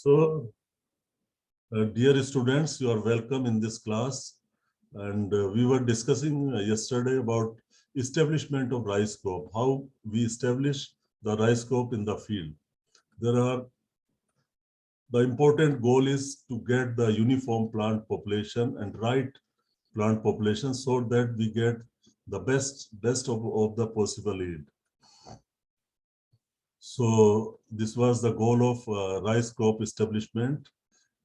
So, dear students, you are welcome in this class. And we were discussing yesterday about establishment of rice crop, how we establish the rice crop in the field. The important goal is to get the uniform plant population and right plant population so that we get the best of the possible yield. So this was the goal of rice crop establishment.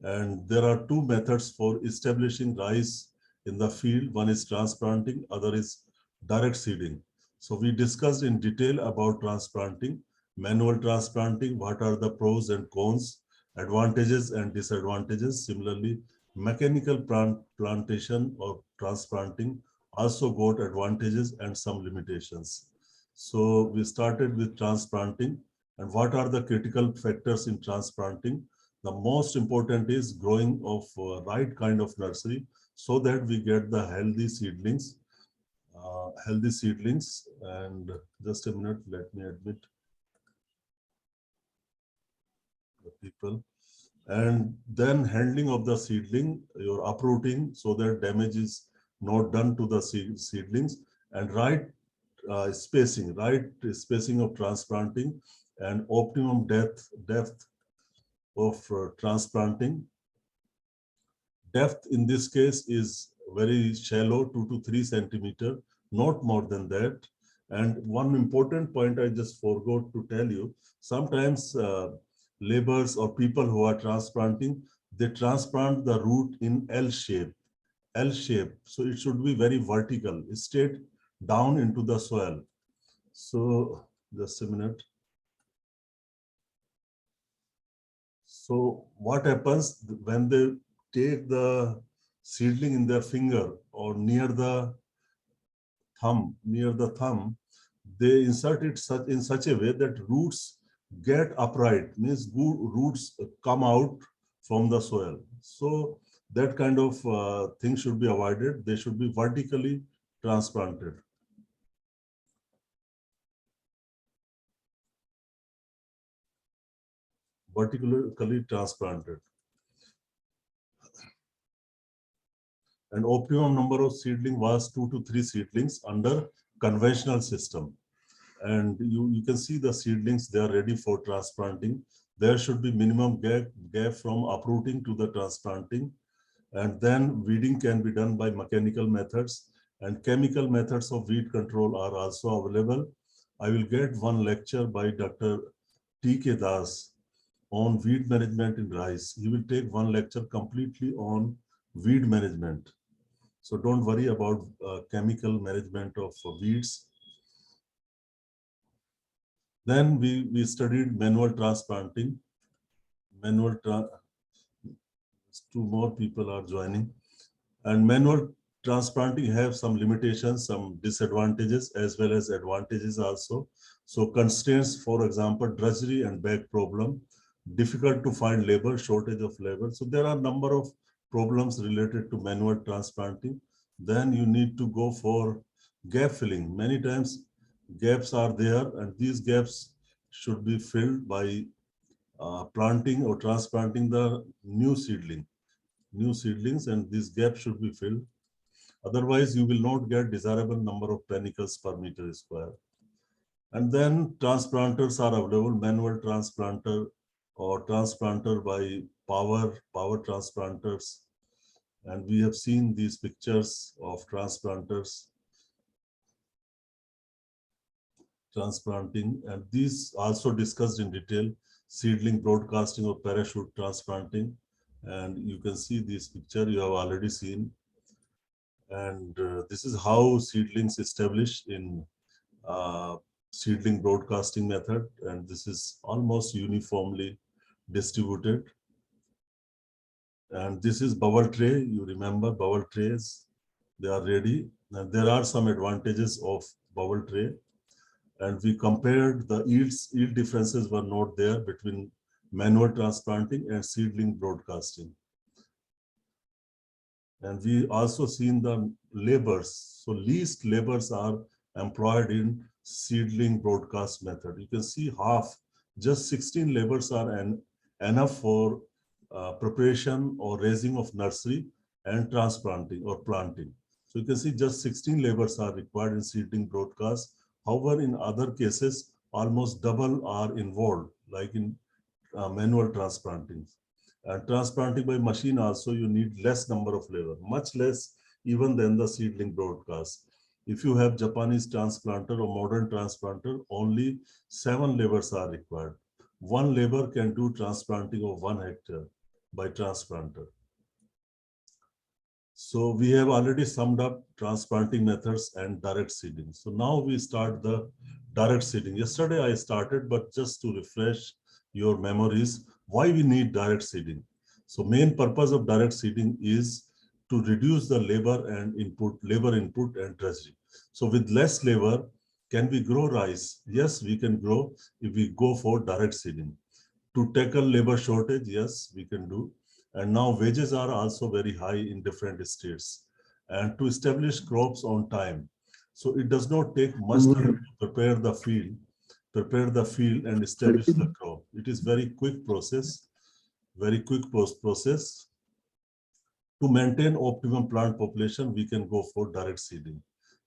And there are two methods for establishing rice in the field. One is transplanting, other is direct seeding. So we discussed in detail about transplanting, manual transplanting, what are the pros and cons, advantages and disadvantages. Similarly, mechanical plantation or transplanting also got advantages and some limitations. So we started with transplanting, and what are the critical factors in transplanting? The most important is growing of right kind of nursery so that we get the healthy seedlings. And just a minute, let me admit the people. And then handling of the seedling, your uprooting so that damage is not done to the seedlings, and right spacing of transplanting, and optimum depth of transplanting. Depth in this case is very shallow, 2 to 3 centimeter, not more than that. And one important point I just forgot to tell you, sometimes laborers or people who are transplanting, they transplant the root in L shape. So it should be very vertical, straight down into the soil. So just a minute. So what happens when they take the seedling in their finger or near the thumb, they insert it in such a way that roots get upright, means roots come out from the soil. So that kind of thing should be avoided. They should be vertically transplanted. Vertically transplanted. And optimum number of seedling was 2 to 3 seedlings under conventional system. And you can see the seedlings, they are ready for transplanting. There should be minimum gap from uprooting to the transplanting. And then weeding can be done by mechanical methods, and chemical methods of weed control are also available. I will get one lecture by Dr. T.K. Das on weed management in rice. He will take one lecture completely on weed management. So don't worry about chemical management of weeds. Then we studied manual transplanting. Two more people are joining. And manual transplanting have some limitations, some disadvantages, as well as advantages also. So constraints, for example, drudgery and back problem, difficult to find labor, shortage of labor. So there are a number of problems related to manual transplanting. Then you need to go for gap filling. Many times gaps are there, and these gaps should be filled by planting or transplanting the new seedlings, and this gap should be filled. Otherwise, you will not get desirable number of panicles per meter square. And then transplanters are available, manual transplanter or transplanter by power transplanters. And we have seen these pictures of transplanters transplanting, and these also discussed in detail, seedling broadcasting or parachute transplanting. And you can see this picture you have already seen. And this is how seedlings established in seedling broadcasting method. And this is almost uniformly distributed. And this is bubble tray. You remember bubble trays, they are ready. And there are some advantages of bubble tray. And we compared the yield differences were not there between manual transplanting and seedling broadcasting. And we also seen the labors. So least labors are employed in seedling broadcast method. You can see half, just 16 labors are enough for preparation or raising of nursery and transplanting or planting. So you can see just 16 labors are required in seedling broadcast. However, in other cases, almost double are involved, like in manual transplanting. And transplanting by machine also, you need less number of labor, much less even than the seedling broadcast. If you have Japanese transplanter or modern transplanter, only 7 labors are required. One labor can do transplanting of 1 hectare by transplanter. So we have already summed up transplanting methods and direct seeding. So now we start the direct seeding. Yesterday I started, but just to refresh your memories, why we need direct seeding. So main purpose of direct seeding is to reduce the labor input and treasury. So with less labor, can we grow rice? Yes, we can grow if we go for direct seeding. To tackle labor shortage, yes, we can do. And now wages are also very high in different states. And to establish crops on time. So it does not take much time to prepare the field and establish the crop. It is very quick process, very quick process. To maintain optimum plant population, we can go for direct seeding.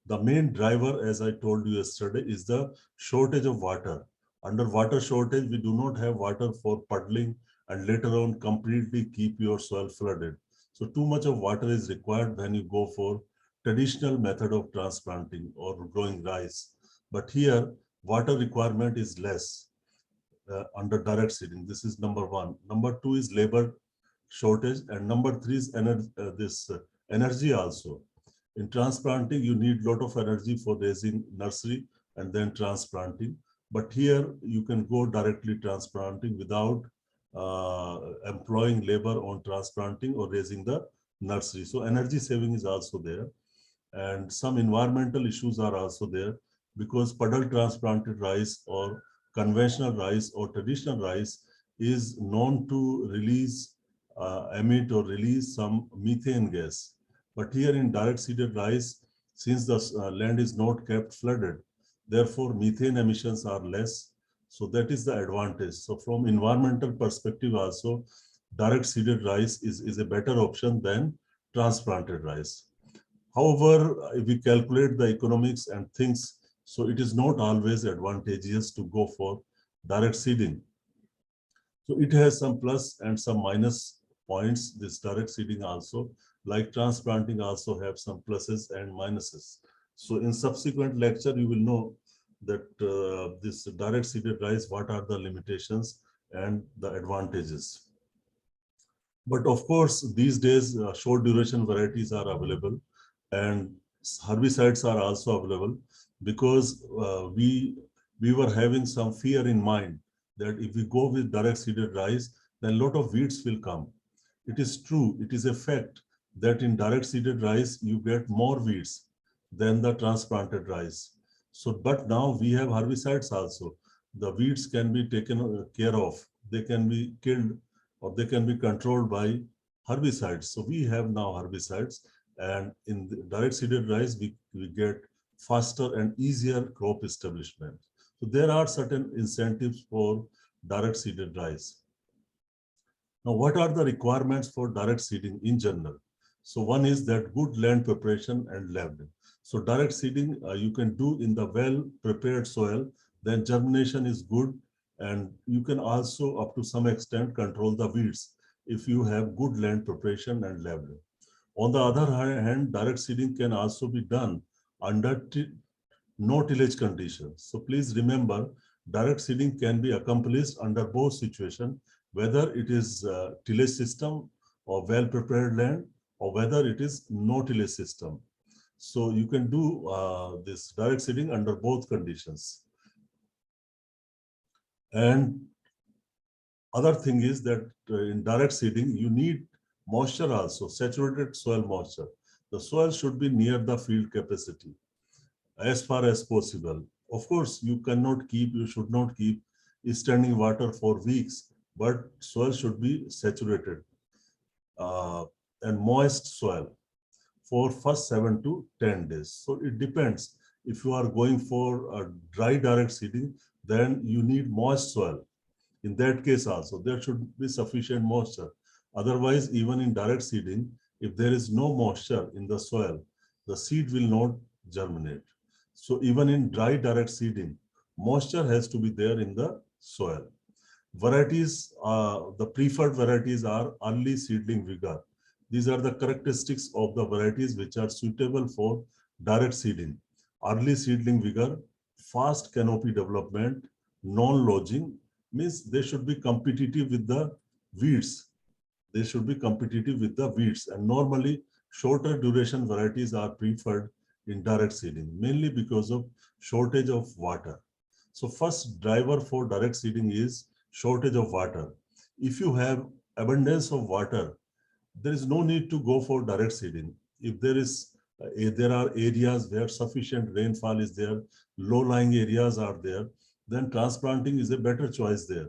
The main driver, as I told you yesterday, is the shortage of water. Under water shortage, we do not have water for puddling and later on completely keep your soil flooded. So too much of water is required when you go for traditional method of transplanting or growing rice. But here, water requirement is less under direct seeding. This is number one. Number two is labor shortage, and number three is energy also. In transplanting, you need a lot of energy for raising nursery and then transplanting. But here you can go directly transplanting without employing labor on transplanting or raising the nursery. So energy saving is also there. And some environmental issues are also there because puddle transplanted rice or conventional rice or traditional rice is known to emit or release some methane gas. But here in direct seeded rice, since the land is not kept flooded, therefore methane emissions are less. So that is the advantage. So from environmental perspective also, direct seeded rice is a better option than transplanted rice. However, if we calculate the economics and things, so it is not always advantageous to go for direct seeding. So it has some plus and some minus points, this direct seeding also, like transplanting also have some pluses and minuses. So in subsequent lecture, you will know that this direct seeded rice, what are the limitations and the advantages. But of course, these days, short duration varieties are available and herbicides are also available because we were having some fear in mind that if we go with direct seeded rice, then a lot of weeds will come. It is true, it is a fact that in direct seeded rice, you get more weeds than the transplanted rice. So, but now we have herbicides also. The weeds can be taken care of. They can be killed or they can be controlled by herbicides. So we have now herbicides, and in the direct seeded rice, we get faster and easier crop establishment. So there are certain incentives for direct seeded rice. Now, what are the requirements for direct seeding in general? So one is that good land preparation and leveling. So direct seeding you can do in the well-prepared soil, then germination is good, and you can also, up to some extent, control the weeds if you have good land preparation and leveling. On the other hand, direct seeding can also be done under no tillage conditions. So please remember, direct seeding can be accomplished under both situations, whether it is tillage system or well-prepared land, or whether it is no tillage system. So you can do this direct seeding under both conditions. And other thing is that in direct seeding, you need moisture also, saturated soil moisture. The soil should be near the field capacity as far as possible. Of course, you should not keep standing water for weeks, but soil should be saturated and moist soil for first 7 to 10 days. So it depends. If you are going for a dry direct seeding, then you need moist soil In that case also, there should be sufficient moisture. Otherwise, even in direct seeding, if there is no moisture in the soil, the seed will not germinate. So even in dry direct seeding, moisture has to be there in the soil. Varieties, the preferred varieties are early seedling vigor. These are the characteristics of the varieties which are suitable for direct seeding. Early seedling vigor, fast canopy development, non-lodging, means they should be competitive with the weeds. They should be competitive with the weeds. And normally, shorter duration varieties are preferred in direct seeding, mainly because of shortage of water. So first driver for direct seeding is shortage of water. If you have abundance of water, there is no need to go for direct seeding. If there are areas where sufficient rainfall is there, low-lying areas are there, then transplanting is a better choice there.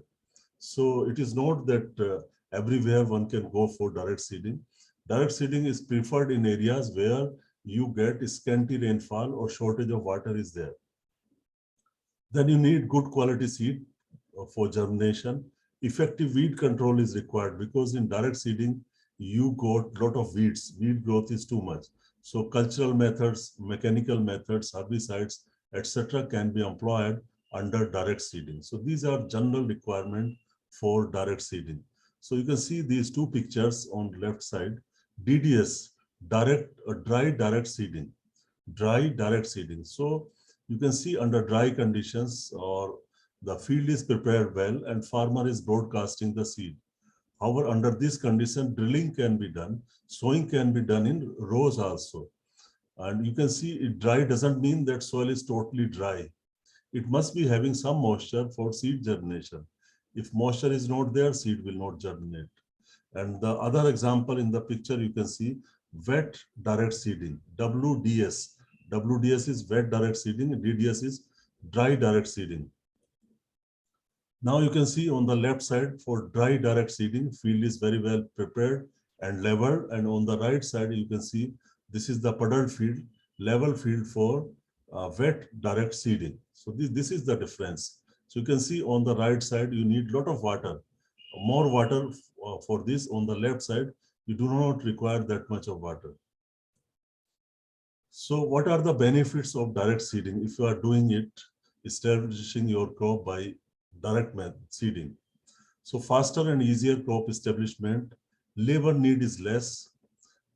So it is not that everywhere one can go for direct seeding. Direct seeding is preferred in areas where you get scanty rainfall or shortage of water is there. Then you need good quality seed for germination. Effective weed control is required because in direct seeding, you got a lot of weeds. Weed growth is too much. So cultural methods, mechanical methods, herbicides, etc. can be employed under direct seeding. So these are general requirements for direct seeding. So you can see these two pictures on the left side. DDS, dry direct seeding. Dry direct seeding. So you can see under dry conditions or the field is prepared well and farmer is broadcasting the seed. However, under this condition, drilling can be done, sowing can be done in rows also. And you can see it dry doesn't mean that soil is totally dry. It must be having some moisture for seed germination. If moisture is not there, seed will not germinate. And the other example in the picture, you can see wet direct seeding, WDS. WDS is wet direct seeding, DDS is dry direct seeding. Now you can see on the left side for dry direct seeding, field is very well prepared and leveled. And on the right side, you can see this is the puddled field, level field for wet direct seeding. So this is the difference. So you can see on the right side, you need a lot of water, more water for this. On the left side, you do not require that much of water. So what are the benefits of direct seeding if you are doing it, establishing your crop by direct seeding? So faster and easier crop establishment, labor need is less.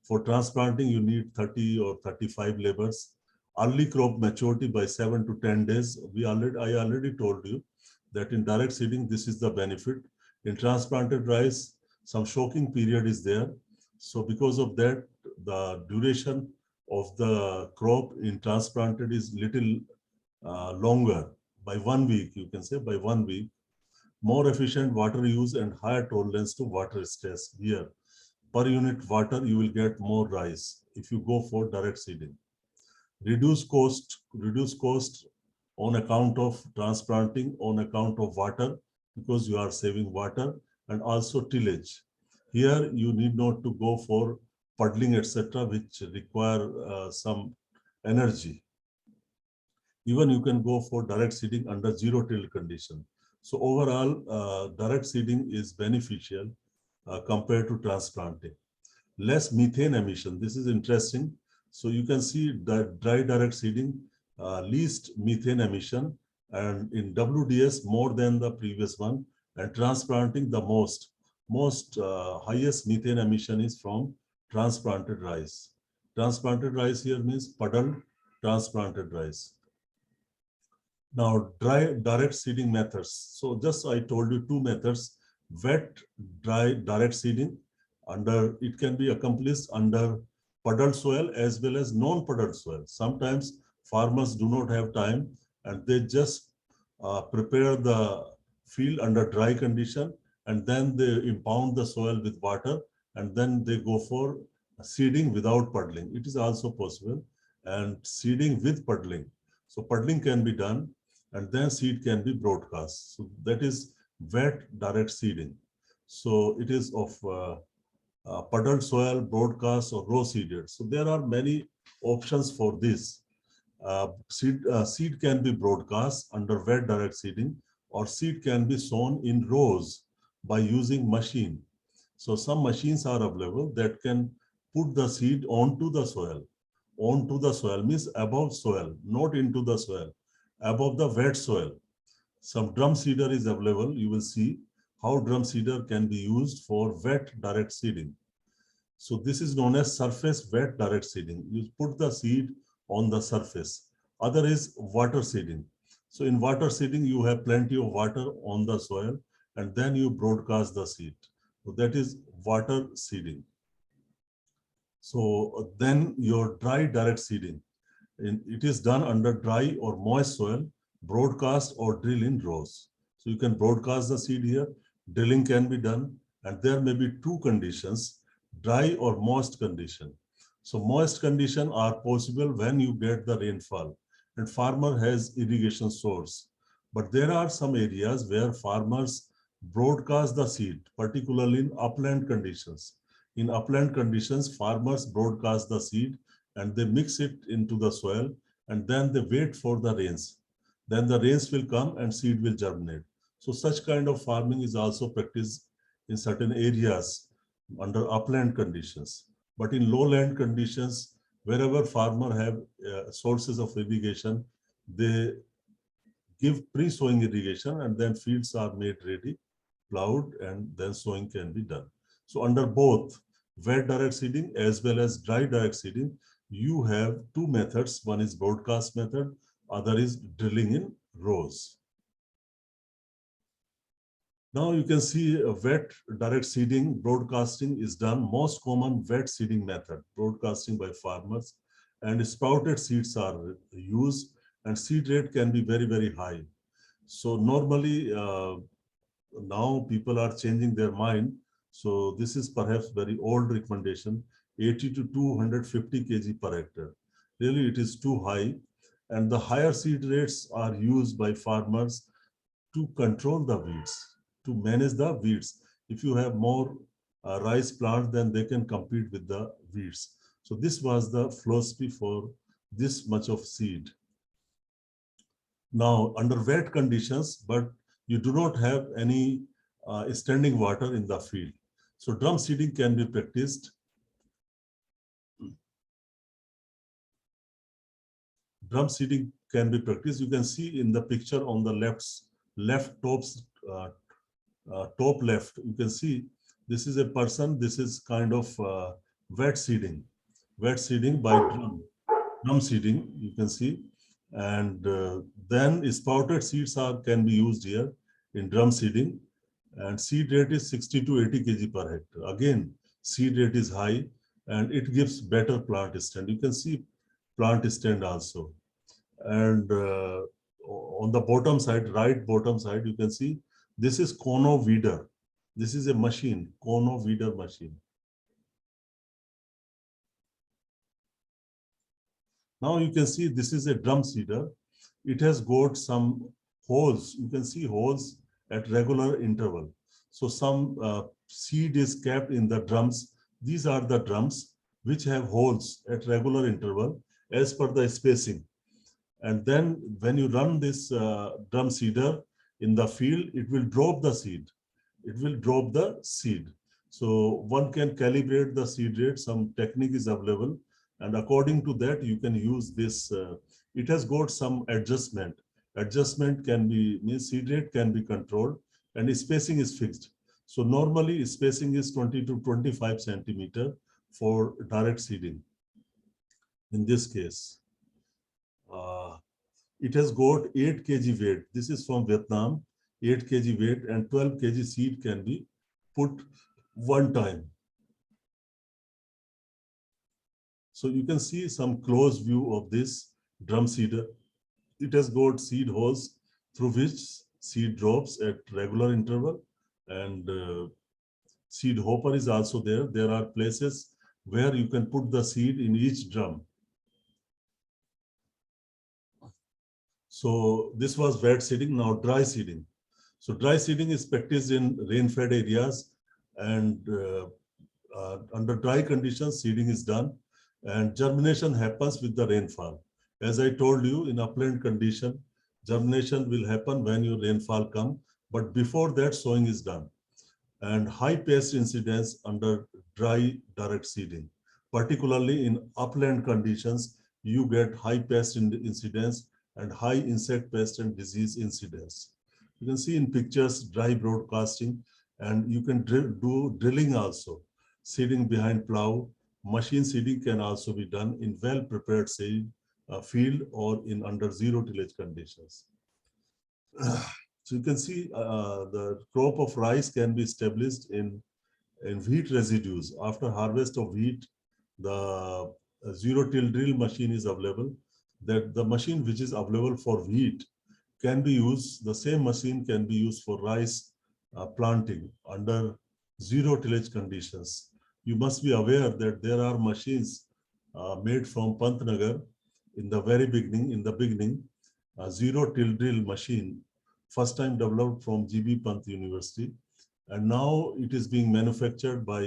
For transplanting, you need 30 or 35 labors. Early crop maturity by 7 to 10 days. I already told you that in direct seeding, this is the benefit. In transplanted rice, some shocking period is there. So because of that, the duration of the crop in transplanted is little longer, by 1 week, you can say by 1 week. More efficient water use and higher tolerance to water stress here. Per unit water, you will get more rice if you go for direct seeding. Reduce cost on account of transplanting, on account of water, because you are saving water, and also tillage. Here, you need not to go for puddling, etc., which require some energy. Even you can go for direct seeding under zero till condition. So overall, direct seeding is beneficial compared to transplanting. Less methane emission. This is interesting. So you can see that dry direct seeding, least methane emission, and in WDS more than the previous one, and transplanting the most highest methane emission is from transplanted rice. Transplanted rice here means puddled transplanted rice. Now, dry direct seeding methods. So just I told you two methods: wet, dry direct seeding. It can be accomplished under puddled soil as well as non-puddled soil. Sometimes farmers do not have time and they just prepare the field under dry condition and then they impound the soil with water and then they go for seeding without puddling. It is also possible, and seeding with puddling. So puddling can be done and then seed can be broadcast. So that is wet direct seeding. So it is of puddled soil, broadcast, or raw seeded. So there are many options for this. Seed can be broadcast under wet direct seeding, or seed can be sown in rows by using machine. So some machines are available that can put the seed onto the soil. Onto the soil means above soil, not into the soil, above the wet soil. Some drum seeder is available. You will see how drum seeder can be used for wet direct seeding. So this is known as surface wet direct seeding. You put the seed on the surface. Other is water seeding. So in water seeding, you have plenty of water on the soil and then you broadcast the seed. So that is water seeding. So then your dry direct seeding. It is done under dry or moist soil, broadcast or drill in rows. So you can broadcast the seed here, drilling can be done, and there may be two conditions, dry or moist condition. So moist condition are possible when you get the rainfall and farmer has irrigation source. But there are some areas where farmers broadcast the seed, particularly in upland conditions. In upland conditions, farmers broadcast the seed and they mix it into the soil and then they wait for the rains. Then the rains will come and seed will germinate. So such kind of farming is also practiced in certain areas under upland conditions. But in lowland conditions, wherever farmer have sources of irrigation, they give pre-sowing irrigation and then fields are made ready, plowed, and then sowing can be done. So under both wet direct seeding as well as dry direct seeding, you have two methods. One is broadcast method, other is drilling in rows. Now you can see a wet direct seeding, broadcasting is done. Most common wet seeding method, broadcasting by farmers, and sprouted seeds are used and seed rate can be very, very high. So normally now people are changing their mind. So this is perhaps very old recommendation, 80 to 250 kg per hectare. Really it is too high. And the higher seed rates are used by farmers to control the weeds, to manage the weeds. If you have more rice plants, then they can compete with the weeds. So this was the philosophy for this much of seed. Now, under wet conditions, but you do not have any standing water in the field. So drum seeding can be practiced. Drum seeding can be practiced. You can see in the picture on the top left, you can see this is a person, this is kind of wet seeding by drum seeding, you can see. And then sprouted seeds can be used here in drum seeding. And seed rate is 60 to 80 kg per hectare. Again, seed rate is high and it gives better plant stand. You can see plant stand also. And on the bottom side, right bottom side, you can see this is cono weeder. This is a machine, cono weeder machine. Now you can see this is a drum seeder. It has got some holes. You can see holes at regular interval. So some seed is kept in the drums. These are the drums which have holes at regular interval as per the spacing. And then when you run this drum seeder in the field, it will drop the seed. It will drop the seed. So one can calibrate the seed rate. Some technique is available. And according to that, you can use this. It has got some adjustment. Adjustment can be, means seed rate can be controlled and spacing is fixed. So normally spacing is 20 to 25 centimeter for direct seeding. In this case, it has got 8 kg weight. This is from Vietnam, 8 kg weight and 12 kg seed can be put one time. So you can see some close view of this drum seeder. It has got seed holes through which seed drops at regular interval, and seed hopper is also there. There are places where you can put the seed in each drum. So this was wet seeding, now dry seeding. So dry seeding is practiced in rain-fed areas, and under dry conditions, seeding is done and germination happens with the rainfall. As I told you, in upland condition, Germination will happen when your rainfall come, but before that sowing is done. And high pest incidence under dry direct seeding. Particularly in upland conditions, you get high pest incidence and high insect pest and disease incidence. You can see in pictures dry broadcasting, and you can do drilling also. Seeding behind plow, machine seeding can also be done in well-prepared seed field or in under zero tillage conditions. So you can see the crop of rice can be established in wheat residues. After harvest of wheat, the zero till drill machine is available. That the machine which is available for wheat can be used, the same machine can be used for rice planting under zero tillage conditions. You must be aware that there are machines made from Pantnagar in the very beginning, zero till drill machine, first time developed from GB Pant University. And now it is being manufactured by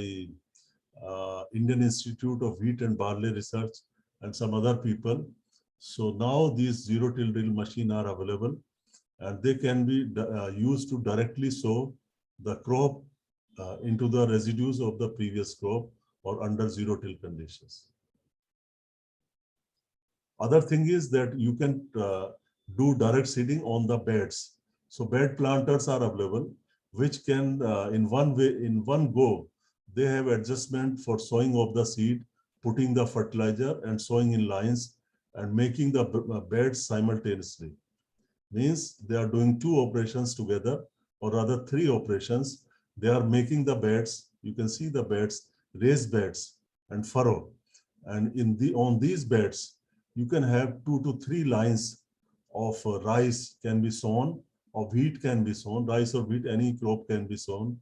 Indian Institute of Wheat and Barley Research and some other people. So now these zero till drill machine are available, and they can be used to directly sow the crop into the residues of the previous crop or under zero till conditions. Other thing is that you can do direct seeding on the beds. So bed planters are available, which can in one go, they have adjustment for sowing of the seed, putting the fertilizer and sowing in lines and making the beds simultaneously. Means they are doing two operations together, or rather three operations. They are making the beds. You can see the beds, raised beds and furrow. And on these beds, you can have 2 to 3 lines of rice can be sown, of wheat can be sown, rice or wheat, any crop can be sown.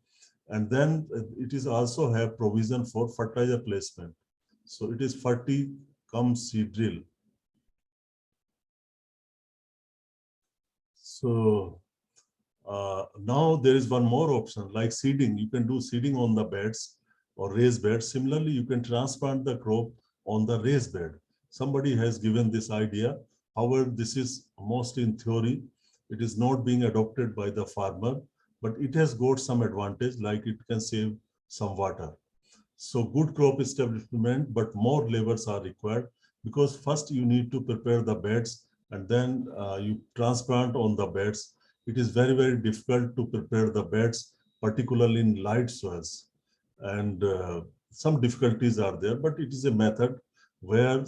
And then it is also have provision for fertilizer placement. So it is ferti cum seed drill. So now there is one more option like seeding. You can do seeding on the beds or raised beds. Similarly, you can transplant the crop on the raised bed. Somebody has given this idea. However, this is mostly in theory. It is not being adopted by the farmer, but it has got some advantage, like it can save some water. So good crop establishment, but more labors are required, because first you need to prepare the beds and then you transplant on the beds. It is very, very difficult to prepare the beds, particularly in light soils. And some difficulties are there, but it is a method where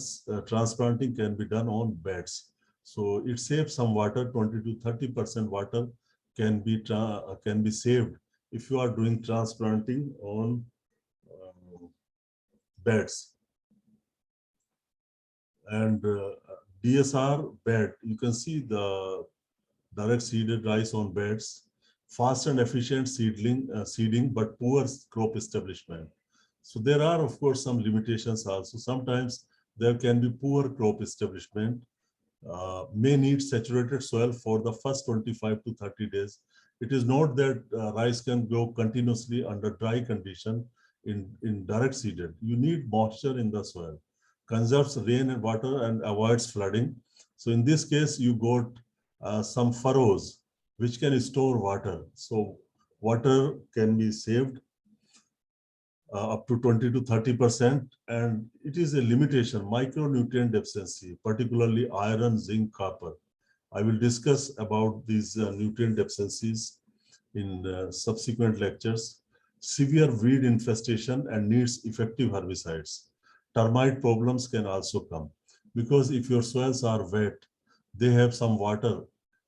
transplanting can be done on beds. So it saves some water, 20 to 30% water can be saved if you are doing transplanting on beds. And DSR bed, you can see the direct seeded rice on beds, fast and efficient seeding, but poor crop establishment. So there are, of course, some limitations also. Sometimes there can be poor crop establishment, may need saturated soil for the first 25 to 30 days. It is not that rice can grow continuously under dry condition in direct seeded. You need moisture in the soil, conserves rain and water and avoids flooding. So in this case, you got some furrows which can store water. So water can be saved up to 20 to 30%, and it is a limitation, micronutrient deficiency, particularly iron, zinc, copper. I will discuss about these nutrient deficiencies in subsequent lectures. Severe weed infestation and needs effective herbicides. Termite problems can also come, because if your soils are wet, they have some water,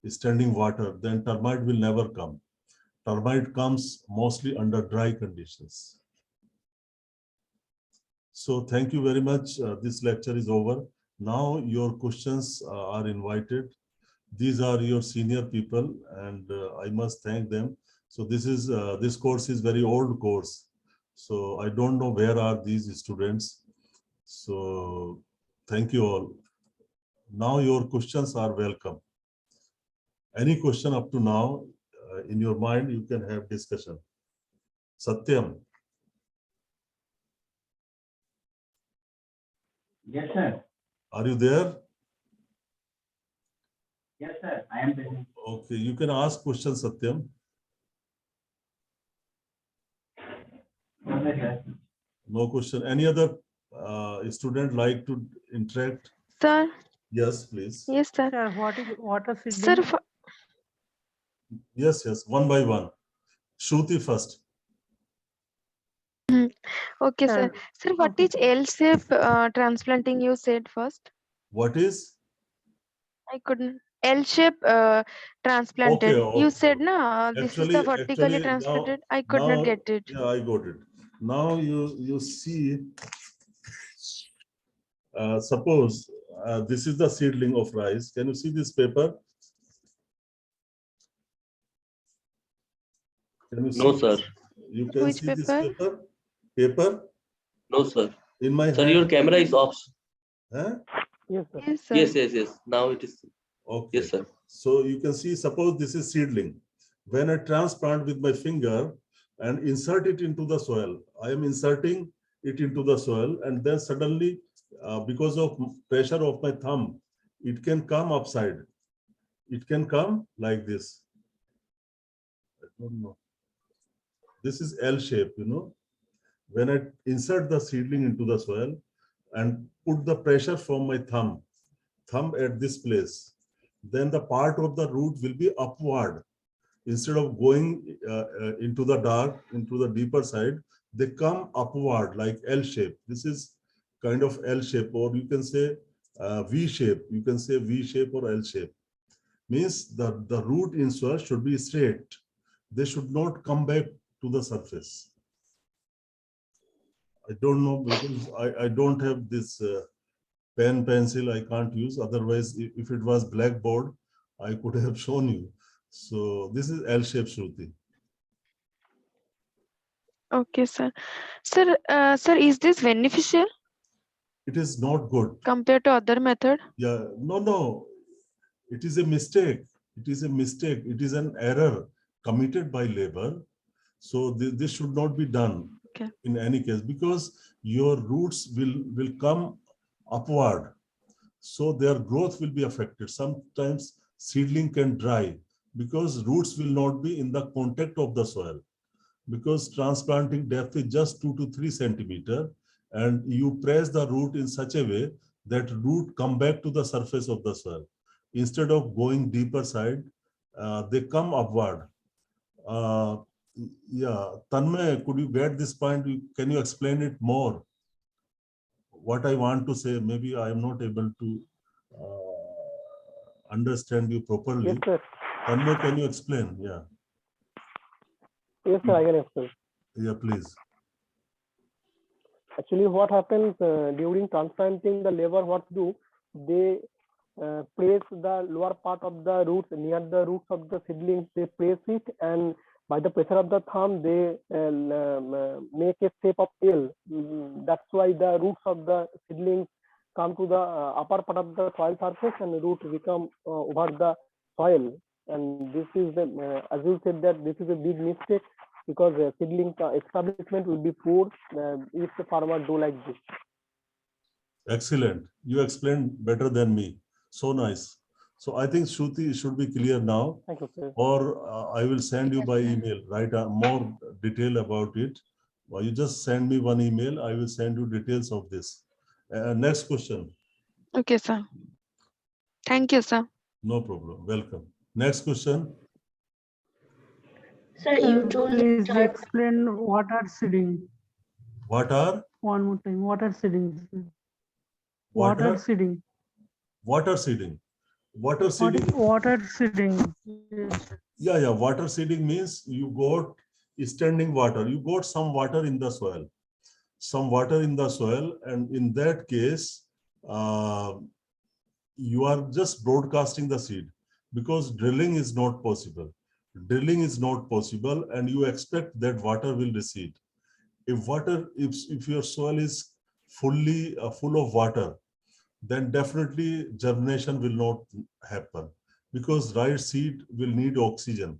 standing water, then termite will never come. Termite comes mostly under dry conditions. So thank you very much. This lecture is over. Now your questions are invited. These are your senior people, and I must thank them. So this course is very old course. So I don't know where are these students. So thank you all. Now your questions are welcome. Any question up to now in your mind, you can have discussion. Satyam. Yes, sir. Are you there? Yes, sir. I am present. Okay, you can ask questions, Satyam. Okay, sir. No question. Any other student like to interact? Sir, Yes, please. yes, sir. Sir, what is water Sir, seeding? Yes, yes. One by one. Shruti first. okay, sir. Sir, Sir, what okay. is L-shape transplanting you said first? What is? I couldn't. L-shape Okay, transplanted. You okay. said, no, this is the vertically Actually, now, transplanted. I could not now, get it. yeah, I got it. Now you see, suppose this is the seedling of rice. Can you see this paper? Can you see No, sir. this? You can Which see this paper? paper? Paper No, sir. in my Sir, your hand. camera is off. Huh? Yes, sir. Yes, sir. Yes, yes, yes. Now it is. Okay. Yes, sir. So you can see, suppose this is seedling. When I transplant with my finger and insert it into the soil, I am inserting it into the soil, and then suddenly, because of pressure of my thumb, it can come upside. It can come like this. I don't know. This is L shape, you know. When I insert the seedling into the soil and put the pressure from my thumb at this place, then the part of the root will be upward. Instead of going into the dark, into the deeper side, they come upward like L shape. This is kind of L shape, or you can say V shape. You can say V shape or L shape. Means the root in soil should be straight. They should not come back to the surface. I don't know, because I don't have this pen, pencil, I can't use. Otherwise, if it was blackboard, I could have shown you. So this is L-shaped Shruti. Okay, sir. Sir, is this beneficial It is not good. compared to other method? Yeah, no. It is a mistake. It is a mistake. It is an error committed by labor. So this should not be done Okay. in any case, because your roots will come upward. So their growth will be affected. Sometimes seedling can dry because roots will not be in the contact of the soil, because transplanting depth is just 2 to 3 centimeter, and you press the root in such a way that root come back to the surface of the soil. Instead of going deeper side, they come upward. Uh, yeah, Tanmay, could you get this point? Can you explain it more? What I want to say, maybe I am not able to understand you properly. Yes, sir. Tanmay, can you explain? Yeah. Yes, sir, I can explain. Yeah, please. Actually, what happens during transplanting, the labor what to do, they place the lower part of the roots near the roots of the seedlings. They place it, and by the pressure of the thumb, they make a shape of L. That's why the roots of the seedlings come to the upper part of the soil surface, and the root become over the soil. And this is the, as you said, that this is a big mistake, because seedling establishment will be poor if the farmer do like this. Excellent. You explained better than me. So nice. So I think Shruti should be clear now, Thank you, sir. or I will send you Yes, by sir. email, write more detail about it. Or you just send me one email, I will send you details of this. Next question. Okay, sir. Thank you, sir. No problem. Welcome. Next question. Sir, Sir, you told the please chart. explain water seeding. What are One more time. Water seeding. Sir. what Water are seeding. water seeding? Water What is seeding. water seeding? Yes. Yeah. Water seeding means you got standing water. You got some water in the soil. Some water in the soil, and in that case, you are just broadcasting the seed, because drilling is not possible. Drilling is not possible, and you expect that water will recede. If your soil is fully full of water, then definitely germination will not happen, because right seed will need oxygen.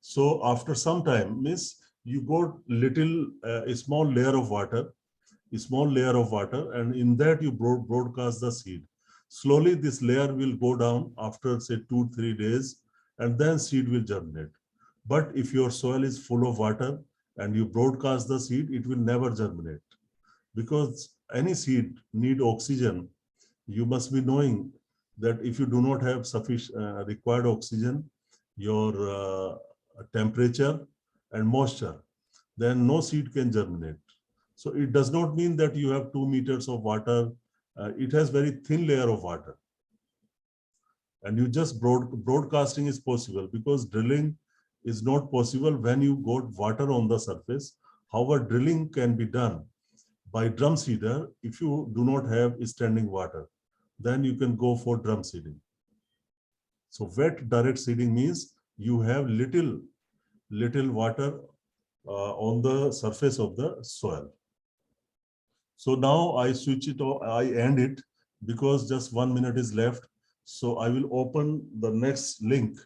So after some time, means you got little a small layer of water, and in that you broadcast the seed. Slowly this layer will go down after say 2-3 days, and then seed will germinate. But if your soil is full of water and you broadcast the seed, it will never germinate, because any seed need oxygen. You must be knowing that if you do not have sufficient required oxygen, your temperature and moisture, then no seed can germinate. So it does not mean that you have 2 meters of water. It has very thin layer of water. And you just broadcasting is possible, because drilling is not possible when you got water on the surface. However, drilling can be done by drum seeder if you do not have standing water. Then you can go for drum seeding. So wet direct seeding means you have little water on the surface of the soil. So now I switch it off, I end it, because just 1 minute is left. So I will open the next link.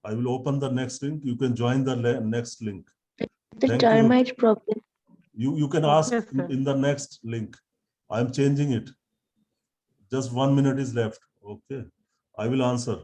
I will open the next link. You can join the next link. The Thank you. termite problem. You can Okay, ask sir. in the next link. I'm changing it. Just 1 minute is left. Okay. I will answer.